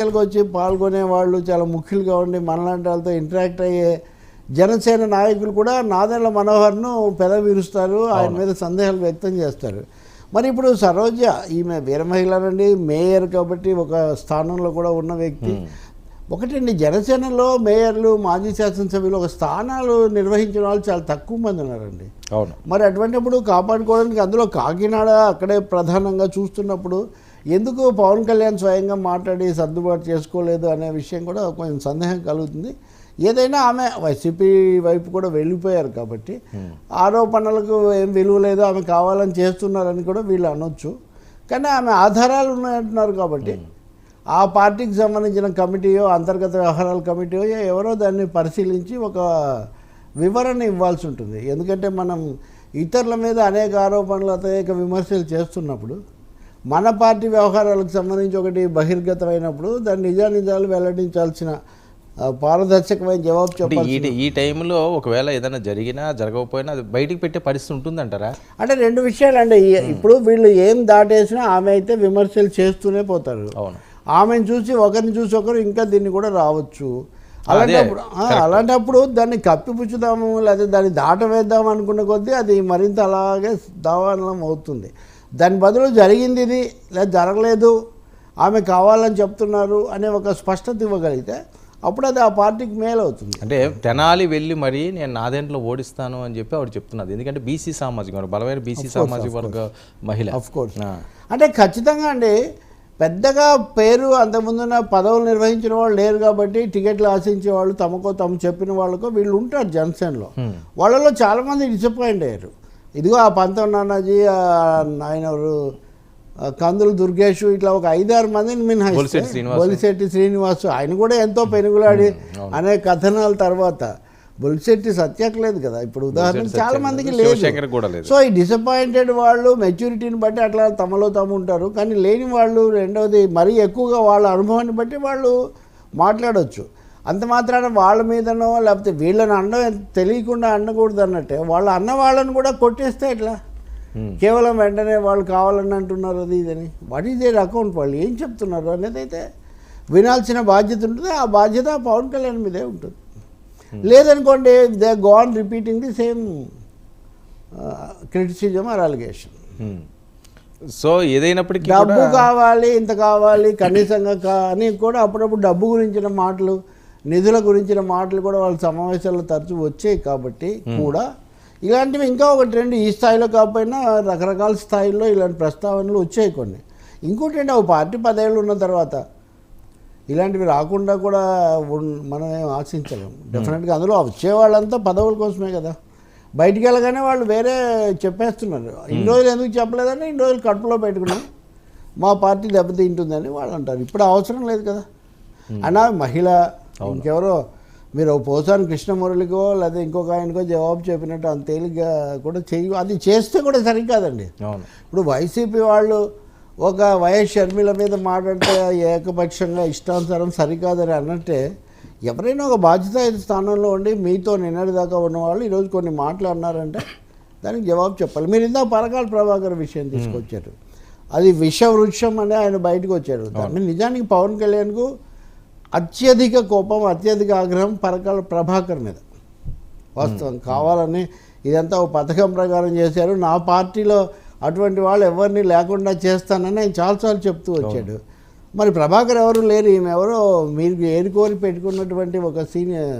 వచ్చి పాల్గొనే వాళ్ళు చాలా ముఖ్యులుగా ఉండి మనలాంటి వాళ్ళతో ఇంటరాక్ట్ అయ్యే జనసేన నాయకులు కూడా నాదెళ్ల మనోహర్ను పెదవిరుస్తారు, ఆయన మీద సందేహాలు వ్యక్తం చేస్తారు. మరి ఇప్పుడు సరోజ ఈమె వీర మహిళనండి, మేయర్ కాబట్టి ఒక స్థానంలో కూడా ఉన్న వ్యక్తి. ఒకటండి, జనసేనలో మేయర్లు మాజీ శాసనసభ్యులు ఒక స్థానాలు నిర్వహించిన వాళ్ళు చాలా తక్కువ మంది ఉన్నారండి. అవును. మరి అటువంటిప్పుడు కాపాడుకోవడానికి అందులో కాకినాడ అక్కడే ప్రధానంగా చూస్తున్నప్పుడు ఎందుకు పవన్ కళ్యాణ్ స్వయంగా మాట్లాడి సర్దుబాటు చేసుకోలేదు అనే విషయం కూడా కొంచెం సందేహం కలుగుతుంది. ఏదైనా ఆమె వైసీపీ వైపు కూడా వెళ్ళిపోయారు కాబట్టి ఆరోపణలకు ఏం విలువ లేదు, ఆమె కావాలని చేస్తున్నారని కూడా వీళ్ళు అనొచ్చు. కానీ ఆమె ఆధారాలు ఉన్నాయంటున్నారు కాబట్టి ఆ పార్టీకి సంబంధించిన కమిటీయో అంతర్గత వ్యవహారాల కమిటీయో ఎవరో దాన్ని పరిశీలించి ఒక వివరణ ఇవ్వాల్సి ఉంటుంది. ఎందుకంటే మనం ఇతరుల మీద అనేక ఆరోపణలు అనేక విమర్శలు చేస్తున్నప్పుడు మన పార్టీ వ్యవహారాలకు సంబంధించి ఒకటి బహిర్గతమైనప్పుడు దాని నిజానిజాలు వెల్లడించాల్సిన పారదర్శకమైన జవాబు చెప్పాలి. ఈ టైంలో ఒకవేళ ఏదైనా జరిగినా జరగకపోయినా అది బయటికి పెట్టే పరిస్థితి ఉంటుందంటారా? అంటే రెండు విషయాలండి. ఇప్పుడు వీళ్ళు ఏం దాటేసినా ఆమె అయితే విమర్శలు చేస్తూనే పోతారు. అవును. ఆమెను చూసి ఒకరిని చూసి ఒకరు ఇంకా దీన్ని కూడా రావచ్చు. అలాంటప్పుడు దాన్ని కప్పిపుచ్చుదాము లేదా దాన్ని దాటవేద్దాం అనుకున్న కొద్దీ అది మరింత అలాగే దావానం అవుతుంది. దాని బదులు జరిగింది ఇది లేదా జరగలేదు, ఆమె కావాలని చెప్తున్నారు అనే ఒక స్పష్టత ఇవ్వగలిగితే అప్పుడు అది ఆ పార్టీకి మేలు అవుతుంది. అంటే తెనాలి వెళ్ళి మరి నేను నాదెంట్లో ఓడిస్తాను అని చెప్పి ఆవిడ చెప్తున్నది. ఎందుకంటే బీసీ సామాజిక వర్గం, బలమైన బీసీ సామాజిక వర్గ మహిళ. కోర్స్ అంటే ఖచ్చితంగా అండి, పెద్దగా పేరు అంతకుముందున్న పదవులు నిర్వహించిన వాళ్ళు లేరు కాబట్టి టికెట్లు ఆశించే వాళ్ళు తమకో తమ చెప్పిన వాళ్ళకో వీళ్ళు ఉంటారు జనసేనలో. వాళ్ళలో చాలామంది డిసప్పాయింట్ అయ్యారు. ఇదిగో ఆ పంతం నానాజీ, ఆయన కందులు దుర్గేష్, ఇట్లా ఒక 5-6 మందిని మినహాయిస్తే బొలిశెట్టి శ్రీనివాసు ఆయన కూడా ఎంతో పెనుగులాడి అనే కథనాల తర్వాత బొలిశెట్టి సత్యకు లేదు కదా ఇప్పుడు ఉదాహరణకు చాలా మందికి లేదు. సో ఈ డిసప్పాయింటెడ్ వాళ్ళు మెచ్యూరిటీని బట్టి అట్లా తమలో తాము ఉంటారు. కానీ లేని వాళ్ళు రెండవది మరీ ఎక్కువగా వాళ్ళ అనుభవాన్ని బట్టి వాళ్ళు మాట్లాడవచ్చు. అంత మాత్రాన వాళ్ళ మీదనో లేకపోతే వీళ్ళని అనడం తెలియకుండా అనకూడదు అన్నట్టే వాళ్ళు అన్న వాళ్ళని కూడా కొట్టేస్తే ఎట్లా? కేవలం వెంటనే వాళ్ళు కావాలని అంటున్నారు అది ఇదని. వాట్ ఈజ్ దేర్ అకౌంట్, వాళ్ళు ఏం చెప్తున్నారు అనేది అయితే వినాల్సిన బాధ్యత ఉంటుంది. ఆ బాధ్యత పవన్ కళ్యాణ్ మీదే ఉంటుంది. లేదనుకోండి they go on repeating the same criticism or allegation. So ఏదైనప్పటికీ డబ్బు కావాలి, ఇంత కావాలి కనీసంగా అని కూడా అప్పుడప్పుడు డబ్బు గురించిన మాటలు, నిధుల గురించిన మాటలు కూడా వాళ్ళ సమావేశాల్లో తరచూ వచ్చాయి. కాబట్టి కూడా ఇలాంటివి ఇంకా ఒక ట్రెండ్, ఈ స్థాయిలో కాకపోయినా రకరకాల స్థాయిల్లో ఇలాంటి ప్రస్తావనలు వచ్చాయి కొన్ని. ఇంకోటి ఏంటి, ఒక పార్టీ 10 ఏళ్ళు ఉన్న తర్వాత ఇలాంటివి రాకుండా కూడా మనం ఏం ఆశించలేము. డెఫినెట్గా అందులో వచ్చేవాళ్ళంతా పదవుల కోసమే కదా. బయటికి వెళ్ళగానే వాళ్ళు వేరే చెప్పేస్తున్నారు. ఇన్ని రోజులు ఎందుకు చెప్పలేదని, ఇన్ని రోజులు కడుపులో పెట్టుకున్నాం మా పార్టీ దెబ్బతింటుందని వాళ్ళు అంటారు. ఇప్పుడు అవసరం లేదు కదా. అయినా మహిళ ఇంకెవరో మీరు పోసాని కృష్ణమురళికో లేదా ఇంకొక ఆయనకో జవాబు చెప్పినట్టు అంత తేలిగ్గా కూడా అది చేస్తే కూడా సరికాదండి. ఇప్పుడు వైసీపీ వాళ్ళు ఒక వైఎస్ షర్మిల మీద మాట్లాడితే ఏకపక్షంగా ఇష్టానుసారం సరికాదని అన్నట్టే ఎవరైనా ఒక బాధ్యత స్థానంలో ఉండి మీతో నిన్నటిదాకా ఉన్నవాళ్ళు ఈరోజు కొన్ని మాటలు అన్నారంటే దానికి జవాబు చెప్పాలి. మీరు ఇందాక పరకాల ప్రభాకర్ విషయం తీసుకొచ్చారు. అది విషవృక్షం అని ఆయన బయటకు వచ్చారు. దాన్ని నిజానికి పవన్ కళ్యాణ్కు అత్యధిక కోపం, అత్యధిక ఆగ్రహం పరకాల ప్రభాకర్ మీద. వాస్తవం కావాలని ఇదంతా ఒక పథకం ప్రకారం చేశారు, నా పార్టీలో అటువంటి వాళ్ళు ఎవరిని లేకుండా చేస్తానని ఆయన చాలాసార్లు చెప్తూ వచ్చాడు. మరి ప్రభాకర్ ఎవరు లేరు, ఈమె ఎవరో మీరు ఏరుకోరి పెట్టుకున్నటువంటి ఒక సీనియర్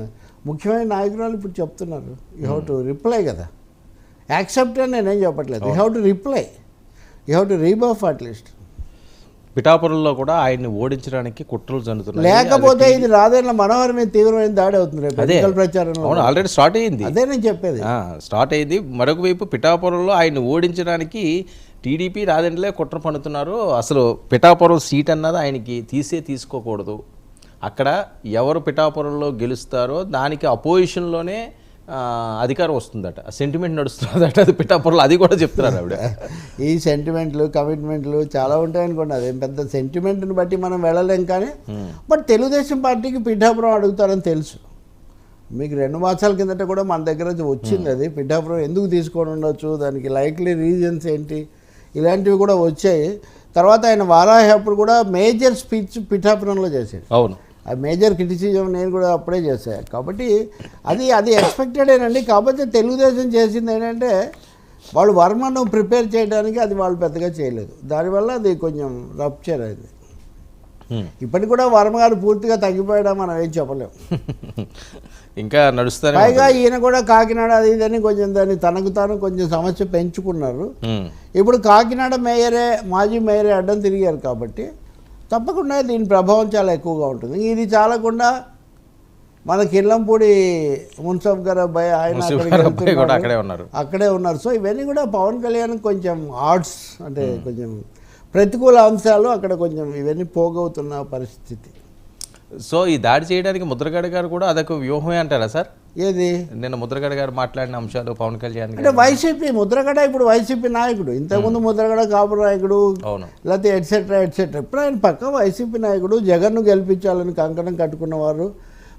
ముఖ్యమైన నాయకురాలు ఇప్పుడు చెప్తున్నారు. యూ హ్యావ్ టు రిప్లై కదా, యాక్సెప్ట్ అని నేనేం చెప్పట్లేదు. You have to reply, you have to rebuff at least. పిఠాపురంలో కూడా ఆయన్ని ఓడించడానికి కుట్రలు జరుగుతున్నాయి. లేకపోతే ఇది రాదేళ్ల మనోహర్ మీద తీవ్రమైన దాడి అవుతుంది ఎన్నికల ప్రచారంలో. అవును, ఆల్రెడీ స్టార్ట్ అయింది. అదే నేను చెప్పేది, స్టార్ట్ అయింది. మరొక వైపు పిఠాపురంలో ఆయన్ని ఓడించడానికి టీడీపీ రాదెండ్లే కుట్ర పన్నుతున్నారు. అసలు పిఠాపురం సీట్ అన్నది ఆయనకి తీసుకోకూడదు. అక్కడ ఎవరు పిఠాపురంలో గెలుస్తారో దానికి అపోజిషన్లోనే అధికారం వస్తుందట, సెంటిమెంట్ నడుస్తుందట. అది పిఠాపురంలో అది కూడా చెప్తున్నారు ఆవిడ. ఈ సెంటిమెంట్లు కమిట్మెంట్లు చాలా ఉంటాయనుకోండి, అదేం పెద్ద సెంటిమెంట్ని బట్టి మనం వెళ్ళలేం. కానీ బట్ తెలుగుదేశం పార్టీకి పిఠాపురం అడుగుతారని తెలుసు. మీకు 2 మాసాల కిందట కూడా మన దగ్గర వచ్చింది అది. పిఠాపురం ఎందుకు తీసుకొని ఉండొచ్చు, దానికి లైక్లీ రీజన్స్ ఏంటి, ఇలాంటివి కూడా వచ్చాయి. తర్వాత ఆయన వారాహి అప్పుడు కూడా మేజర్ స్పీచ్ పిఠాపురంలో చేశాడు. అవును. ఆ మేజర్ క్రిటిసిజం నేను కూడా అప్పుడే చేశాను. కాబట్టి అది ఎక్స్పెక్టెడేనండి. కాకపోతే తెలుగుదేశం చేసింది ఏంటంటే వాళ్ళు వర్మను ప్రిపేర్ చేయడానికి అది వాళ్ళు పెద్దగా చేయలేదు. దానివల్ల అది కొంచెం రప్చర్ అయింది. ఇప్పటికి కూడా వర్మ గారు పూర్తిగా తగ్గిపోయడం మనం ఏం చెప్పలేము. ఇంకా నడుస్తారు. పైగా ఈయన కూడా కాకినాడ అది ఇదని కొంచెం దాన్ని తనకు తాను కొంచెం సమస్య పెంచుకున్నారు. ఇప్పుడు కాకినాడ మేయరే మాజీ మేయరే అడ్డం తిరిగారు కాబట్టి తప్పకుండా దీని ప్రభావం చాలా ఎక్కువగా ఉంటుంది. ఇది చాలకుండా మన కిల్లంపూడి మున్సఫ్ గారు అబ్బాయి ఆయన అక్కడే ఉన్నారు. సో ఇవన్నీ కూడా పవన్ కళ్యాణ్ కొంచెం ఆర్ట్స్ అంటే కొంచెం ప్రతికూల అంశాలు అక్కడ కొంచెం ఇవన్నీ పోగవుతున్న పరిస్థితి. సో ఈ దాడి చేయడానికి ముద్రగడ గారు కూడా అదొక వ్యూహమే అంటారా సార్? ఏది నిన్న ముద్రగడ గారు మాట్లాడిన అంశాలు పవన్ కళ్యాణ్ అంటే వైసీపీ ముద్రగడ ఇప్పుడు వైసీపీ నాయకుడు, ఇంతకుముందు ముద్రగడ కాపు నాయకుడు లేకపోతే ఎట్సెట్రా. ఇప్పుడు ఆయన పక్క వైసీపీ నాయకుడు, జగన్ను గెలిపించాలని కంకణం కట్టుకున్నవారు.